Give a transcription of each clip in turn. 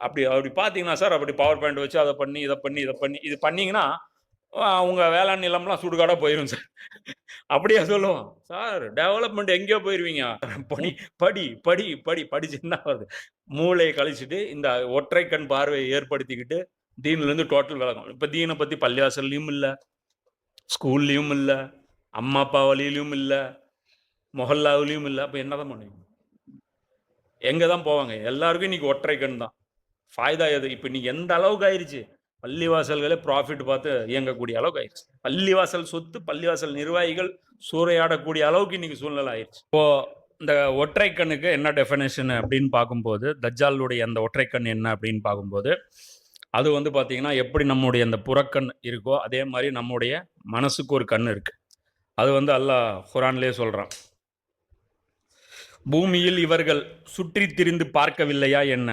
அப்படி அப்படி பார்த்தீங்கன்னா சார், அப்படி பவர் பாயிண்ட் வச்சு அதை பண்ணி இதை பண்ணி இதை பண்ணி இது பண்ணீங்கன்னா உங்க வேளாண் நிலம்லாம் சுடுகாடாக போயிடும் சார். அப்படியா சொல்லுவோம் சார், டெவலப்மெண்ட் எங்கேயோ போயிருவீங்க. படி படி படி படி படிச்சு என்ன வருது, மூளையை கழிச்சுட்டு இந்த ஒற்றை கண் பார்வையை ஏற்படுத்திக்கிட்டு தீன்லேருந்து டோட்டல் விளக்கம். இப்போ தீனை பற்றி பள்ளிவாசல்லையும் இல்லை, ஸ்கூல்லையும் இல்லை, அம்மா அப்பா வழியிலையும் இல்லை, மொஹல்லாவிலையும் இல்லை. அப்போ என்னதான் பண்ணுவீங்க? எங்கே தான் போவாங்க? எல்லாருக்கும் இன்னைக்கு ஒற்றை கண் தான். ஃபாய்தா எது? இப்போ இன்னைக்கு எந்த அளவுக்கு ஆயிடுச்சு, பள்ளிவாசல்களே ப்ராஃபிட் பார்த்து இயங்கக்கூடிய அளவுக்கு ஆயிடுச்சு. பள்ளிவாசல் சொத்து, பள்ளிவாசல் நிர்வாகிகள் சூறையாடக்கூடிய அளவுக்கு இன்னைக்கு சூழ்நிலை ஆயிடுச்சு. இப்போ இந்த ஒற்றை கண்ணுக்கு என்ன டெஃபினேஷன் அப்படின்னு பார்க்கும்போது, தஜ்ஜாலுடைய அந்த ஒற்றை கண் என்ன அப்படின்னு பார்க்கும்போது, அது வந்து பார்த்தீங்கன்னா எப்படி நம்முடைய அந்த புறக்கண் இருக்கோ அதே மாதிரி நம்முடைய மனசுக்கு ஒரு கண் இருக்கு. அது வந்து அல்லாஹ் குர்ஆன்லேயே சொல்றான், பூமியில் இவர்கள் சுற்றி திரிந்து பார்க்கவில்லையா என்ன?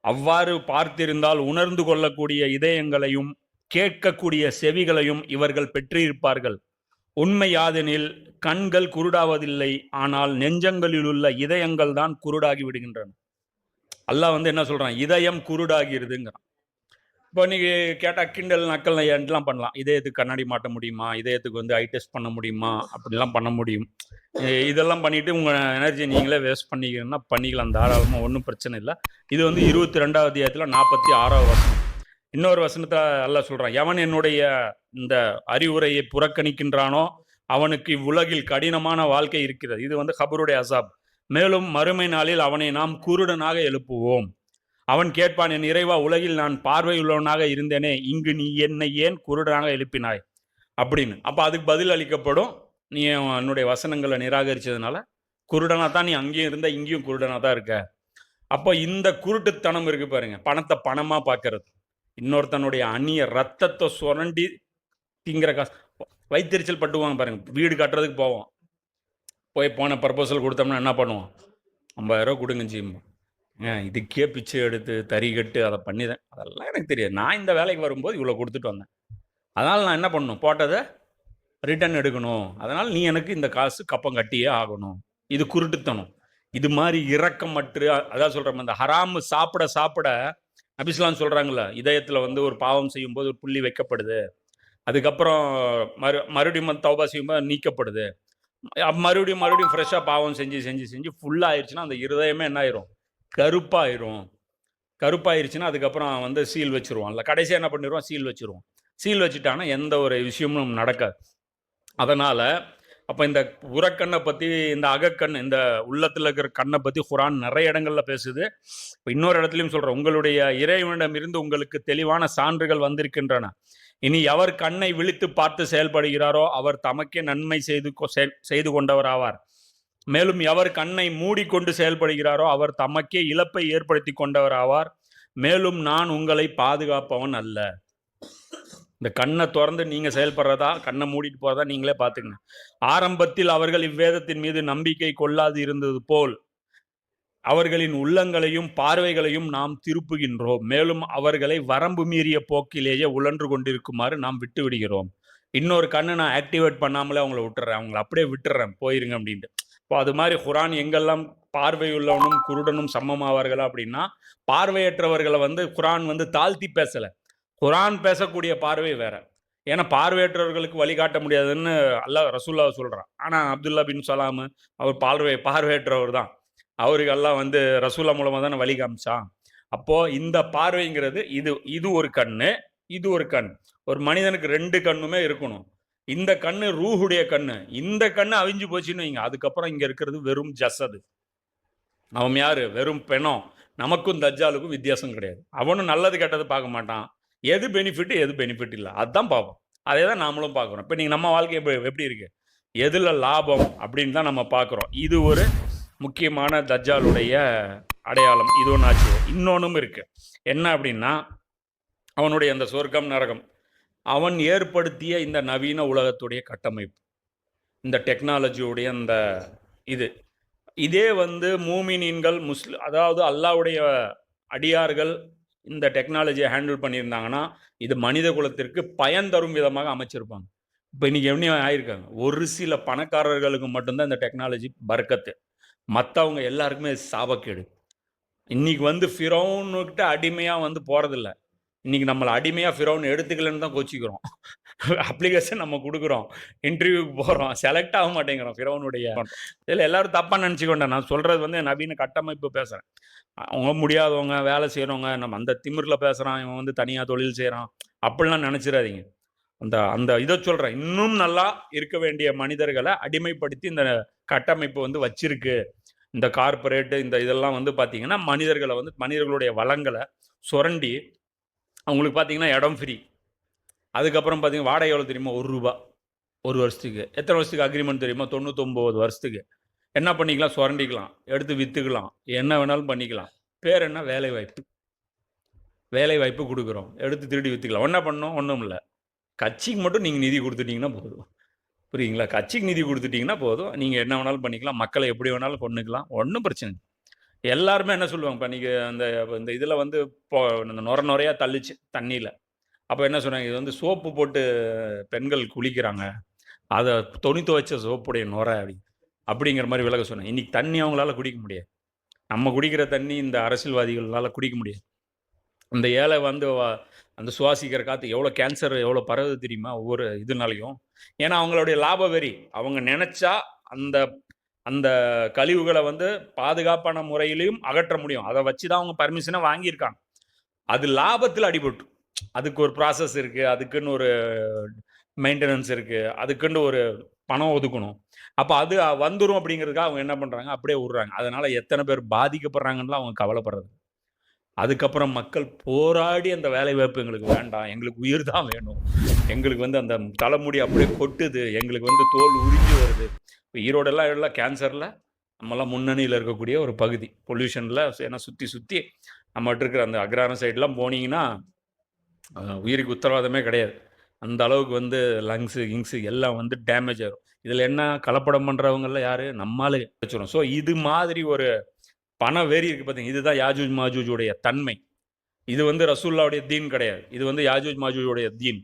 அவ்வாறு பார்த்திருந்தால் உணர்ந்து கொள்ளக்கூடிய இதயங்களையும் கேட்கக்கூடிய செவிகளையும் இவர்கள் பெற்றிருப்பார்கள். உண்மை யாதெனில் கண்கள் குருடாவதில்லை, ஆனால் நெஞ்சங்களில் உள்ள இதயங்கள் தான் குருடாகி விடுகின்றன. அல்லாஹ் வந்து என்ன சொல்றான், இதயம் குருடாகிருதுங்கிறான். இப்போ நீங்கள் கேட்டால் கிண்டல் நக்கல் எல்லாம் பண்ணலாம். இதயத்துக்கு கண்ணாடி மாட்ட முடியுமா, இதயத்துக்கு வந்து ஐ டெஸ்ட் பண்ண முடியுமா, அப்படிலாம் பண்ண முடியும். இதெல்லாம் பண்ணிவிட்டு உங்கள் எனர்ஜி நீங்களே வேஸ்ட் பண்ணிக்கிறீங்கன்னா பண்ணிக்கலாம் தாராளமாக, ஒன்றும் பிரச்சனை இல்லை. இது வந்து 22வது அத்தியாயத்தில் 46வது வசனம். இன்னொரு வசனத்தை அல்லாஹ் சொல்கிறான், எவன் என்னுடைய இந்த அறிவுரையை புறக்கணிக்கின்றானோ அவனுக்கு இவ்வுலகில் கடினமான வாழ்க்கை இருக்கிறது. இது வந்து ஹபருடைய அசாப். மேலும் மறுமை நாளில் அவனை நாம் குருடனாக எழுப்புவோம். அவன் கேட்பான், என் இறைவா, உலகில் நான் பார்வையுள்ளவனாக இருந்தேனே, இங்கு நீ என்னை ஏன் குருடனாக எழுப்பினாய் அப்படின்னு. அப்போ அதுக்கு பதில் அளிக்கப்படும், நீ என்னுடைய வசனங்களை நிராகரித்ததுனால குருடனாக தான் நீ அங்கேயும் இருந்த, இங்கேயும் குருடனாக தான் இருக்க. அப்போ இந்த குருட்டுத்தனம் இருக்கு பாருங்க, பணத்தை பணமாக பார்க்கறது, இன்னொருத்தனுடைய அந்நிய ரத்தத்தை சுரண்டி திங்கிற காசு, வைத்தறிச்சல் பட்டுவாங்க பாருங்க. வீடு கட்டுறதுக்கு போவோம், போன ப்ரப்போசல் கொடுத்தோம்னா என்ன பண்ணுவோம், 50,000 கொடுங்க ஜிம், இதுக்கே பிச்சை எடுத்து தறி கட்டு அதை பண்ணிதான், அதெல்லாம் எனக்கு தெரியாது. நான் இந்த வேலைக்கு வரும்போது இவ்வளோ கொடுத்துட்டு வந்தேன், அதனால் நான் என்ன பண்ணணும், போட்டதை ரிட்டர்ன் எடுக்கணும், அதனால் நீ எனக்கு இந்த காசு கப்பம் கட்டியே ஆகணும். இது குருட்டுத்தனம். இது மாதிரி இரக்கமற்று, அதான் சொல்கிறோம், இந்த ஹராமு சாப்பிட சாப்பிட நபிஸ்லாம் சொல்கிறாங்களே, இதயத்தில் வந்து ஒரு பாவம் செய்யும்போது ஒரு புள்ளி வைக்கப்படுது, அதுக்கப்புறம் மறுபடியும் தௌபா செய்யும்போது நீக்கப்படுது, மறுபடியும் ஃப்ரெஷ்ஷாக பாவம் செஞ்சு செஞ்சு செஞ்சு ஃபுல்லாகிடுச்சுன்னா அந்த இருதயமே என்ன ஆயிரும், கருப்பாயிருச்சுன்னா அதுக்கப்புறம் வந்து சீல் வச்சுருவான்ல, கடைசியாக என்ன பண்ணிடுவோம், சீல் வச்சுருவோம். சீல் வச்சுட்டான்னா எந்த ஒரு விஷயமும் நடக்காது. அதனால் அப்போ இந்த புறக்கண்ணை பற்றி, இந்த அகக்கண், இந்த உள்ளத்தில் இருக்கிற கண்ணை பற்றி குர்ஆன் நிறைய இடங்களில் பேசுது. இப்போ இன்னொரு இடத்துலையும் சொல்கிறேன், உங்களுடைய இறைவனிடமிருந்து உங்களுக்கு தெளிவான சான்றுகள் வந்திருக்கின்றன. இனி எவர் கண்ணை விழித்து பார்த்து செயல்படுகிறாரோ அவர் தமக்கே நன்மை செய்து கொண்டவராவார். மேலும் எவர் கண்ணை மூடிக்கொண்டு செயல்படுகிறாரோ அவர் தமக்கே இழப்பை ஏற்படுத்தி கொண்டவர் ஆவார். மேலும் நான் உங்களை பாதுகாப்பவன் அல்ல. இந்த கண்ணை திறந்து நீங்கள் செயல்படுறதா, கண்ணை மூடிட்டு போகிறதா நீங்களே பார்த்துக்கங்க. ஆரம்பத்தில் அவர்கள் இவ்வேதத்தின் மீது நம்பிக்கை கொள்ளாது இருந்தது போல் அவர்களின் உள்ளங்களையும் பார்வைகளையும் நாம் திருப்புகின்றோம். மேலும் அவர்களை வரம்பு மீறிய போக்கிலேயே உழன்று கொண்டிருக்குமாறு நாம் விட்டு விடுகிறோம். இன்னொரு கண்ணை நான் ஆக்டிவேட் பண்ணாமலே அவங்கள விட்டுறேன், அவங்கள அப்படியே விட்டுறேன், போயிருங்க அப்படின்ட்டு. இப்போ அது மாதிரி குர்ஆன் எங்கெல்லாம் பார்வையுள்ளவனும் குருடனும் சமமாவார்களா அப்படின்னா, பார்வையற்றவர்களை வந்து குர்ஆன் வந்து தாழ்த்தி பேசலை. குர்ஆன் பேசக்கூடிய பார்வை வேற. ஏன்னா பார்வையற்றவர்களுக்கு வழிகாட்ட முடியாதுன்னு அல்லாஹ் ரசூலுல்லாஹ் சொல்கிறான். ஆனால் அப்துல்லா பின் சலாம் அவர் பார்வையற்றவர் தான், அவருக்கு எல்லாம் வந்து ரசூலா மூலமாக தானே வழி காமிச்சான். அப்போது இந்த பார்வைங்கிறது இது ஒரு கண்ணு, இது ஒரு கண். ஒரு மனிதனுக்கு 2 கண்ணுமே இருக்கணும். இந்த கண்ணு ரூஹுடைய கண்ணு, இந்த கண்ணு அவிஞ்சு போச்சுன்னு வைங்க, அதுக்கப்புறம் இங்கே இருக்கிறது வெறும் ஜசது. அவன் யாரு, வெறும் பெணம். நமக்கும் தஜ்ஜாலுக்கும் வித்தியாசம் கிடையாது. அவனும் நல்லது கெட்டது பார்க்க மாட்டான், எது பெனிஃபிட் எது பெனிஃபிட் இல்லை அதுதான் பார்ப்போம். அதே தான் நாமளும் பார்க்குறோம். இப்போ நீங்கள் நம்ம வாழ்க்கை எப்படி இருக்கு, எதில் லாபம் அப்படின்னு தான் நம்ம பார்க்குறோம். இது ஒரு முக்கியமான தஜ்ஜாலுடைய அடையாளம். இது ஒன்று ஆச்சு. இன்னொன்றும் இருக்கு, என்ன அப்படின்னா அவனுடைய அந்த சொர்க்கம் நரகம், அவன் ஏற்படுத்திய இந்த நவீன உலகத்துடைய கட்டமைப்பு, இந்த டெக்னாலஜியுடைய அந்த இதே வந்து மூமினீன்கள் அதாவது அல்லாஹ்வுடைய அடியார்கள் இந்த டெக்னாலஜியை ஹேண்டில் பண்ணியிருந்தாங்கன்னா இது மனித குலத்திற்கு பயன் தரும் விதமாக அமைச்சிருப்பாங்க. இப்போ இன்னைக்கு எப்படி ஆயிருக்காங்க, ஒரு சில பணக்காரர்களுக்கு மட்டும்தான் இந்த டெக்னாலஜி பறக்கத்து, மற்றவங்க எல்லாருக்குமே சாபக்கேடு. இன்னைக்கு வந்து ஃபிரௌன்கிட்ட அடிமையா வந்து போறதில்ல. இன்னைக்கு நம்மள அடிமையா ஃபிரௌன் எடுத்துக்கலன்னு தான் கோச்சிக்கிறோம். அப்ளிகேஷன் நம்ம குடுக்குறோம். இன்டர்வியூக்கு போறோம். செலக்ட் ஆக மாட்டேங்கிறோம் ஃபிரௌனுடைய இதுல எல்லாரும் தப்பா நெனச்சுக்க வேண்டாம். நான் சொல்றது வந்து நவீன கட்டமைப்பு பேசுறேன். அவங்க முடியாதவங்க, வேலை செய்றவங்க, நம்ம அந்த திமிர்ல பேசுறான், இவன் வந்து தனியா தொழில் செய்றான். அப்படிலாம் நெனச்சிராதீங்க. அந்த அந்த இத சொல்றேன். இன்னும் நல்லா இருக்க வேண்டிய மனிதர்கள அடிமைப்படுத்தி இந்த கட்டமைப்பு வந்து வச்சிருக்கு. இந்த கார்ப்பரேட் இந்த இதெல்லாம் வந்து பார்த்தீங்கன்னா, மனிதர்கள வந்து மனிதர்களுடைய வளங்கள சுரண்டி அவங்களுக்கு பார்த்தீங்கன்னா, இடம் ஃப்ரீ. அதுக்கப்புறம் பார்த்தீங்கன்னா, வாடகை எவ்வளோ தெரியுமா? ரூ. 1 1 வருஷத்துக்கு. எத்தனை வருஷத்துக்கு அக்ரீமெண்ட் தெரியுமா? 99 வருஷத்துக்கு. என்ன பண்ணிக்கலாம்? சுரண்டிக்கலாம். எடுத்து வித்துக்கலாம். என்ன வேணாலும் பண்ணிக்கலாம். பேர் என்ன? வேலைவாய்ப்பு. வேலைவாய்ப்பு குடுக்குறோம். எடுத்து திருடி வித்துக்கலாம். என்ன பண்ணணும்? ஒண்ணும் இல்ல. கட்சிக்கு மட்டும் நீங்க நிதி குடுத்துட்டீங்கன்னா போதும். புரியுதுங்களா? கட்சிக்கு நிதி குடுத்துட்டீங்கன்னா போதும். நீங்க என்ன வேணாலும் பண்ணிக்கலாம். மக்கள எப்படி வேணாலும் கொன்னுக்கலாம். ஒண்ணும் பிரச்சனை இல்ல. எல்லாருமே என்ன சொல்லுவாங்க, இப்ப நீங்க அந்த இந்த இதுல வந்து இந்த நொர நொரையா தள்ளுச்சு தண்ணீல. அப்ப என்ன சொன்னாங்க, இது வந்து சோப்பு போட்டு பெண்கள் குளிக்கிறாங்க. அத துணி துவைச்ச சோப்புடைய நொரை அப்படிங்கிற மாரி விளக்க சொன்னேன். இன்னைக்கு தண்ணி அவங்களால குடிக்க முடியாது. நம்ம குடிக்கிற தண்ணி இந்த அரசியல்வாதிகள்னால குடிக்க முடியாது. அந்த ஏழை வந்து அந்த சுவாசிக்கிற காத்து எவ்வளோ கேன்சர் எவ்வளோ பரவுது தெரியுமா? ஒவ்வொரு இதுனாலயும். ஏன்னா அவங்களுடைய லாப வெறி. அவங்க நெனச்சா அந்த அந்த கழிவுகள வந்து பாதுகாப்பான முறையிலயும் அகற்ற முடியும். அத வச்சு தான் அவங்க பர்மிஷனே வாங்கியிருக்காங்க. அது லாபத்தில அடிபட்டு. அதுக்கு ஒரு ப்ராசஸ் இருக்கு. அதுக்குன்னு ஒரு மெயின்டனன்ஸ் இருக்கு. அதுக்குன்னு ஒரு பணம் ஒதுக்கணும். அப்ப அது வந்துரும் அப்படிங்கிறதுக்காக அவங்க என்ன பண்றாங்க, அப்படியே உடுறாங்க. அதனால எத்தன பேர் பாதிக்கப்படுறாங்கன்னுலாம் அவங்க கவலைப்படுறது. அதுக்கப்புறம் மக்கள் போராடி அந்த வேலைவாய்ப்பு எங்களுக்கு வேண்டாம். எங்களுக்கு உயிர் தான் வேணும். எங்களுக்கு வந்து அந்த தலைமுடி அப்படியே கொட்டுது. எங்களுக்கு வந்து தோல் உரிஞ்சு வருது. இப்ப ஈரோடெல்லாம் எல்லாம் கேன்சர்ல நம்மலாம் முன்னணியில இருக்கக்கூடிய ஒரு பகுதி. பொல்யூஷன்ல ஏன்னா சுத்தி சுத்தி நம்மட்ட இருக்கிற அந்த அக்ராரம் சைடுலாம் போனீங்கன்னா, உயிருக்கு உத்தரவாதமே கிடையாது. அந்த அளவுக்கு வந்து லங்ஸு, கிங்ஸு எல்லாம் வந்து டேமேஜ் ஆயிரும். இதுல என்ன கலப்படம் பண்றவங்கலாம் யாரு? நம்ம ஆளுங்க வச்சுரும். ஸோ இது மாதிரி ஒரு பண வெறி இருக்கு பார்த்தீங்க. இதுதான் யாஜூஜ், மாஜூஜுடைய தன்மை. இது வந்து ரசூலுல்லாவுடைய தீன் கிடையாது. இது வந்து யாஜூஜ், மாஜூஜுடைய தீன்.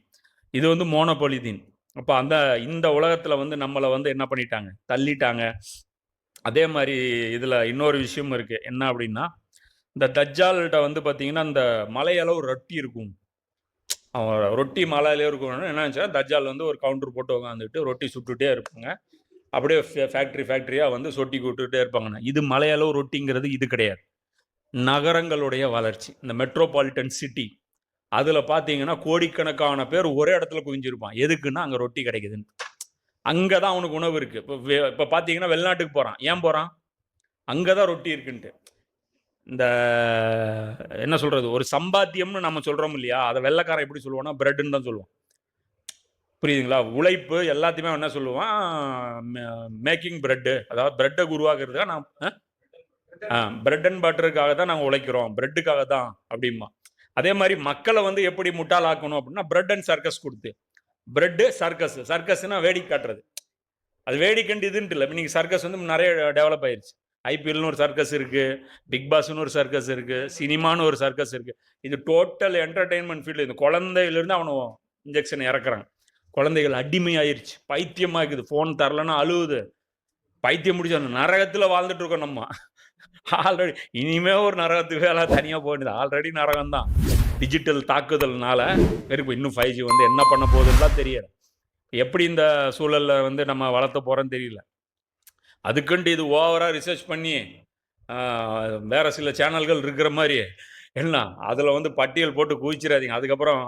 இது வந்து மோனோபோலி தீன். அப்ப அந்த இந்த உலகத்துல வந்து நம்மள வந்து என்ன பண்ணிட்டாங்க? தள்ளிட்டாங்க. அதே மாரி இதுல இன்னொரு விஷயம் இருக்கு. என்ன அப்டின்னா, இந்த தஜ்ஜால்ட்ட வந்து பார்த்தீங்கன்னா, அந்த மலையளவு ரொட்டி இருக்கும். அவன் ரொட்டி மலையிலே இருக்கணும்னா என்ன ஆச்சுன்னா, தஜ்ஜால் வந்து ஒரு கவுண்டர் போட்டு உட்காந்துட்டு ரொட்டி சுட்டுட்டே இருப்பாங்க. அப்படியே ஃபேக்டரியா வந்து சொட்டி விட்டுட்டே இருப்பாங்கண்ணா. இது மலையளவு ரொட்டிங்கிறது இது கிடையாது. நகரங்களுடைய வளர்ச்சி. இந்த மெட்ரோபாலிட்டன் சிட்டி. அதுல பார்த்தீங்கன்னா, கோடிக்கணக்கான பேர் ஒரே இடத்துல குவிஞ்சிருப்பான். எதுக்குன்னா, அங்க ரொட்டி கிடைக்குதுன்னு. அங்க தான் அவனுக்கு உணவு இருக்கு. இப்ப பார்த்தீங்கன்னா, வெளிநாட்டுக்கு போறான். ஏன் போறான்? அங்க தான் ரொட்டி இருக்குன்ட்டு. இந்த என்ன சொல்றது? ஒரு சம்பாத்தியம்னு நம்ம சொல்றோம் இல்லையா? அத வெள்ளைக்காரன் எப்படி சொல்லுவான்னா, பிரெட்ன்னு தான் சொல்லுவான். புரியுதுங்களா? உழைப்பு எல்லாத்தையுமே அவன் என்ன சொல்லுவான்? மே மேக்கிங் பிரெட். அதாவது பிரெட்ட உருவாக்குறதுக்காக நான் பிரெட் அண்ட் பட்டருக்காக தான் நாங்க உழைக்கிறோம். பிரெட்டுக்காக தான் அப்படிம்பான். அதே மாரி மக்கள வந்து எப்படி முட்டாளாக்கணும் அப்படின்னா, பிரெட் அண்ட் சர்க்கஸ் குடுத்து. Bread, circus. சர்க்கஸ்ன்னா வேடிக்கை காட்டுறது. அது வேடிக்கைன்ட்டு இதுன்ட்டு இல்ல. இன்னைக்கு சர்க்கஸ் வந்து நெறைய டெவலப் ஆயிருச்சு. ஐபிஎல்னு ஒரு சர்க்கஸ் இருக்கு. பிக் பாஸ்ன்னு ஒரு சர்க்கஸ் இருக்கு. சினிமான்னு ஒரு சர்க்கஸ் இருக்கு. இது டோட்டல் என்டர்டெயின்மென்ட் ஃபீல்டு. இந்த குழந்தையிலிருந்து அவன இன்ஜெக்ஷன் இறக்குறாங்க. குழந்தைகள் அடிமையாயிருச்சு. பைத்தியமா இருக்குது. ஃபோன் தரலன்னா அழுவுது. பைத்தியம் முடிச்சு அந்த நரகத்துல வாழ்ந்துட்டு இருக்கோம் நம்ம. ஆல்ரெடி இனிமே ஒரு நரகத்துக்கு வேலை தனியா போயிடுது. ஆல்ரெடி நரகம் தான். டிஜிட்டல் தாக்குதல்னால வெறுப்பு இன்னும் 5G வந்து என்ன பண்ண போகுதுன்னுலாம் தெரியல. எப்படி இந்த சூழல்ல வந்து நம்ம வளர்த்த போறோம்னு தெரியல. அதுக்குன்ட்டு இது ஓவரா ரிசர்ச் பண்ணி, ஆ வேற சில சேனல்கள் இருக்கிற மாரி, என்ன அதுல வந்து பட்டியல் போட்டு குவிச்சிராதீங்க. அதுக்கப்புறம்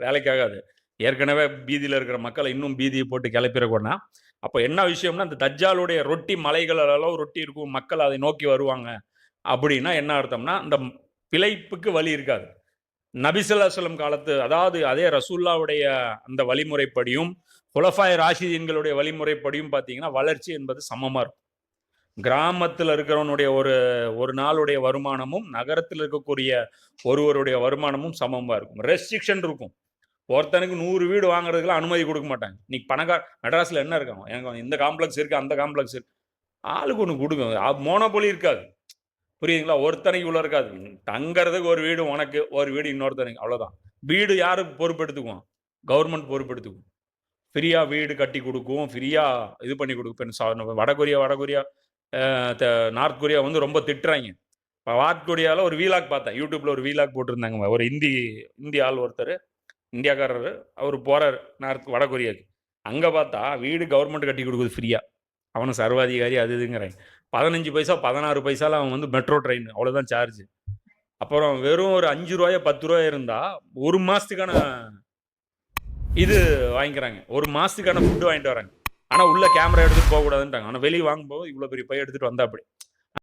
வேலைக்கு ஆகாது. ஏற்கனவே பீதியில இருக்கிற மக்கள இன்னும் பீதிய போட்டு கிளப்பிறக்கூடாது. அப்ப என்ன விஷயம்னா, அந்த தஜ்ஜாலுடைய ரொட்டி மலைகள் அளவு ரொட்டி இருக்கும். மக்கள் அதை நோக்கி வருவாங்க. அப்படின்னா என்ன அர்த்தம்னா, அந்த பிழைப்புக்கு வழி இருக்காது. நபி ஸல்லல்லாஹு அலைஹி வஸல்லம் காலத்து அதாவது அதே ரசூலுல்லாவுடைய அந்த வழிமுறைப்படியும், குலஃபாய ராஷிதீன்களுடைய வழிமுறைப்படியும் பார்த்தீங்கன்னா, வளர்ச்சி என்பது சமமா இருக்கும். கிராமத்தில இருக்கிறவனுடைய ஒரு ஒரு நாளுடைய வருமானமும், நகரத்தில இருக்கக்கூடிய ஒருவருடைய வருமானமும் சமமா இருக்கும். ரெஸ்ட்ரிக்ஷன் இருக்கும். ஒருத்தனுக்கு 100 வீடு வாங்குறதுக்குலாம் அனுமதி குடுக்க மாட்டாங்க. இன்னைக்கு மெட்ராஸ்ல என்ன இருக்காம்? எனக்கு இந்த காம்ப்ளக்ஸ் இருக்கு, அந்த காம்ப்ளக்ஸ் இருக்கு. ஆளுக்கு ஒண்ணு குடுங்க. மோனோபோலி இருக்காது. புரியுதுங்களா? ஒருத்தனைக்கு இவ்வளோ இருக்காது. தங்கறதுக்கு ஒரு வீடு உனக்கு, ஒரு வீடு இன்னொருத்தனுக்கு அவ்வளோதான். வீடு யாரு பொறுப்பெடுத்துக்குவான்? கவர்மெண்ட் பொறுப்பெடுத்துக்கும். ஃப்ரீயா வீடு கட்டி குடுக்கும். ஃப்ரீயா இது பண்ணி குடுக்கும். வடகொரியா, அ த நார்த் கொரியா வந்து ரொம்ப திட்டுறாய்ங்க. வாட் கொரியாவில் ஒரு வீலாக் பார்த்தேன். யூடியூப்ல ஒரு வீலாக் போட்டிருந்தாங்க. ஒரு இந்தி ஆள் ஒருத்தர், இந்தியாக்காரரு. அவர் போறாரு வட கொரியாவுக்கு. அங்கே பார்த்தா வீடு கவர்மெண்ட் கட்டி கொடுக்குது ஃப்ரீயா. அவனை சர்வாதிகாரி அது இதுங்கிறாங்க. 15 பைசா 16 பைசால அவன் வந்து மெட்ரோ ட்ரெயின் அவ்வளோதான் சார்ஜ். அப்புறம் வெறும் ஒரு 5 ரூபாயோ 10 ரூபாயோ இருந்தா ஒரு மாசத்துக்கான இது வாங்கிக்கிறாங்க. ஒரு மாசத்துக்கான ஃபுட் வாங்கிட்டு வராங்க. ஆனா உள்ள கேமரா எடுத்துட்டு போக கூடாதுன்றாங்க. ஆனா வெளியே வாங்கும்போது இவ்வளவு பெரிய பை எடுத்துட்டு வந்தா அப்படி